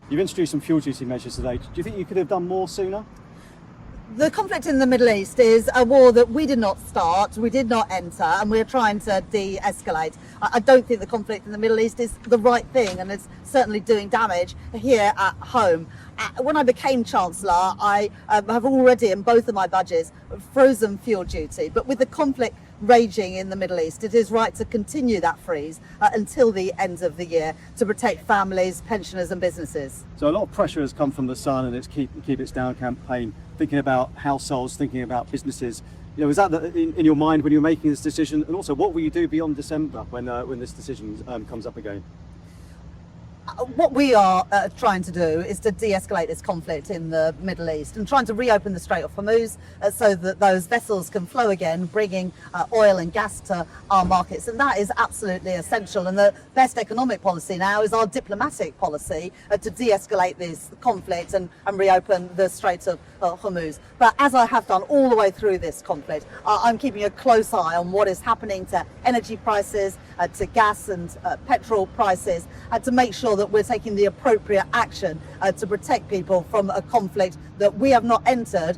You've introduced some fuel duty measures today. Do you think you could have done more sooner? The conflict in the Middle East is a war that we did not start, we did not enter, and we're trying to de-escalate. I don't think the conflict in the Middle East is the right thing, and it's certainly doing damage here at home. When I became Chancellor, I have already, in both of my budgets, frozen fuel duty. But with the conflict raging in the Middle East, it is right to continue that freeze until the end of the year to protect families, pensioners and businesses. So a lot of pressure has come from the Sun and its Keep It's Down campaign, thinking about households, thinking about businesses. Was that in your mind when you were making this decision? And also, what will you do beyond December when this decision comes up again? What we are trying to do is to de-escalate this conflict in the Middle East and trying to reopen the Strait of Hormuz so that those vessels can flow again, bringing oil and gas to our markets. And that is absolutely essential. And the best economic policy now is our diplomatic policy to de-escalate this conflict and reopen the Strait of Hormuz. But as I have done all the way through this conflict, I'm keeping a close eye on what is happening to energy prices, to gas and petrol prices, to make sure that we're taking the appropriate action to protect people from a conflict that we have not entered,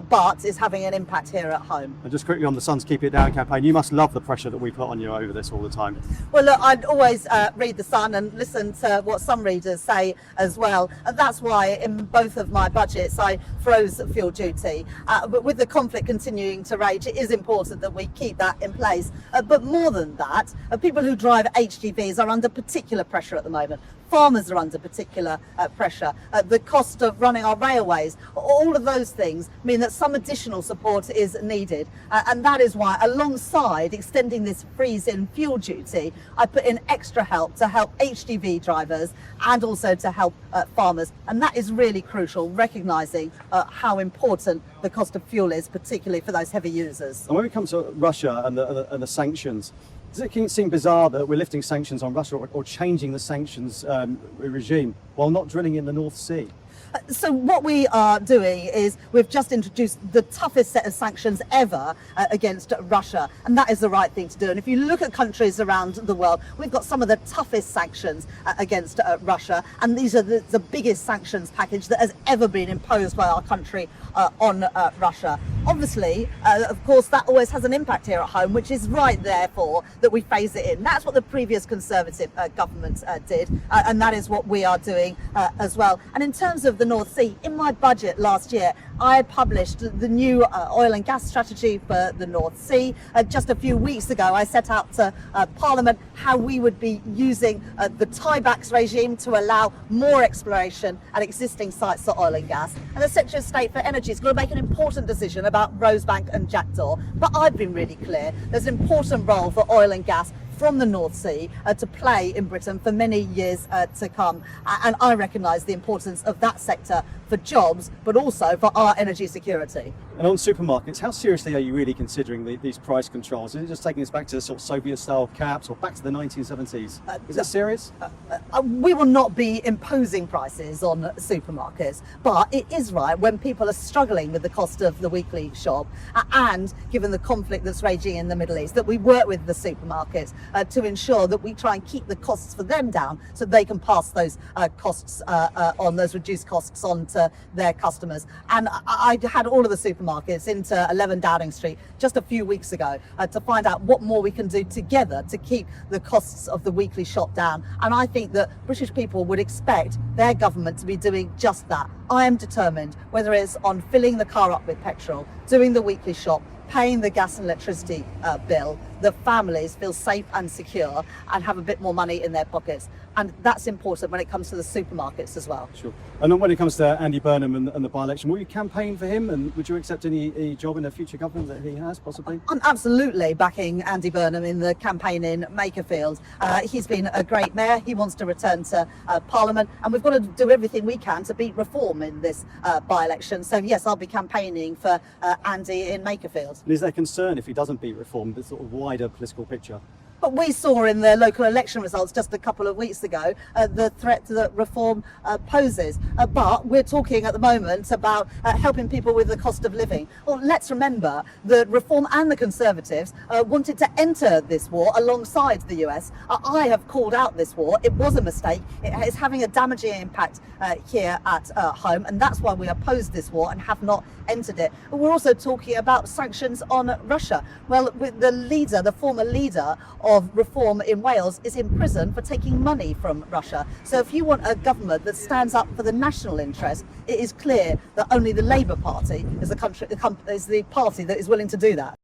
but is having an impact here at home. And just quickly on the Sun's Keep It Down campaign, you must love the pressure that we put on you over this all the time. Well, look, I'd always read the Sun and listen to what some readers say as well. And that's why in both of my budgets I froze fuel duty. But with the conflict continuing to rage, it is important that we keep that in place. But more than that, people who drive HGVs are under particular pressure at the moment. Farmers are under particular pressure. The cost of running our railways, all of those things mean that some additional support is needed. And that is why, alongside extending this freeze in fuel duty, I put in extra help to help HGV drivers and also to help farmers. And that is really crucial, recognising how important the cost of fuel is, particularly for those heavy users. And when it comes to Russia and the sanctions, does it seem bizarre that we're lifting sanctions on Russia or changing the sanctions regime while not drilling in the North Sea? So what we are doing is we've just introduced the toughest set of sanctions ever against Russia, and that is the right thing to do. And if you look at countries around the world, we've got some of the toughest sanctions against Russia, and these are the biggest sanctions package that has ever been imposed by our country on Russia. Obviously, of course, that always has an impact here at home, which is right, therefore, that we phase it in. That's what the previous Conservative government did, and that is what we are doing as well. And in terms of the North Sea, in my budget last year, I had published the new oil and gas strategy for the North Sea. Just a few weeks ago, I set out to Parliament how we would be using the tiebacks regime to allow more exploration at existing sites for oil and gas. And the Secretary of State for Energy is going to make an important decision about Rosebank and Jackdaw. But I've been really clear, there's an important role for oil and gas from the North Sea to play in Britain for many years to come. And I recognise the importance of that sector for jobs, but also for our energy security. And on supermarkets, how seriously are you really considering these price controls? Is it just taking us back to sort of Soviet-style caps or back to the 1970s? Is that serious? We will not be imposing prices on supermarkets, but it is right when people are struggling with the cost of the weekly shop, and given the conflict that's raging in the Middle East, that we work with the supermarkets to ensure that we try and keep the costs for them down so they can pass those costs on, those reduced costs on to their customers. And I had all of the supermarkets into 11 Downing Street just a few weeks ago to find out what more we can do together to keep the costs of the weekly shop down. And I think that British people would expect their government to be doing just that. I am determined, whether it's on filling the car up with petrol, doing the weekly shop, paying the gas and electricity bill, the families feel safe and secure and have a bit more money in their pockets. And that's important when it comes to the supermarkets as well. Sure. And then when it comes to Andy Burnham and the by-election, will you campaign for him, and would you accept any job in a future government that he has, possibly? I'm absolutely backing Andy Burnham in the campaign in Makerfield. He's been a great mayor. He wants to return to Parliament, and we've got to do everything we can to beat reform in this by-election. So yes, I'll be campaigning for Andy in Makerfield. And is there concern if he doesn't beat reform, the sort of wider political picture? But we saw in the local election results just a couple of weeks ago the threat that reform poses. But we're talking at the moment about helping people with the cost of living. Well, let's remember that Reform and the Conservatives wanted to enter this war alongside the US. I have called out this war. It was a mistake. It is having a damaging impact here at home, and that's why we oppose this war and have not entered it. But we're also talking about sanctions on Russia. Well, with the former leader of Reform in Wales is in prison for taking money from Russia. So if you want a government that stands up for the national interest, it is clear that only the Labour Party is the party that is willing to do that.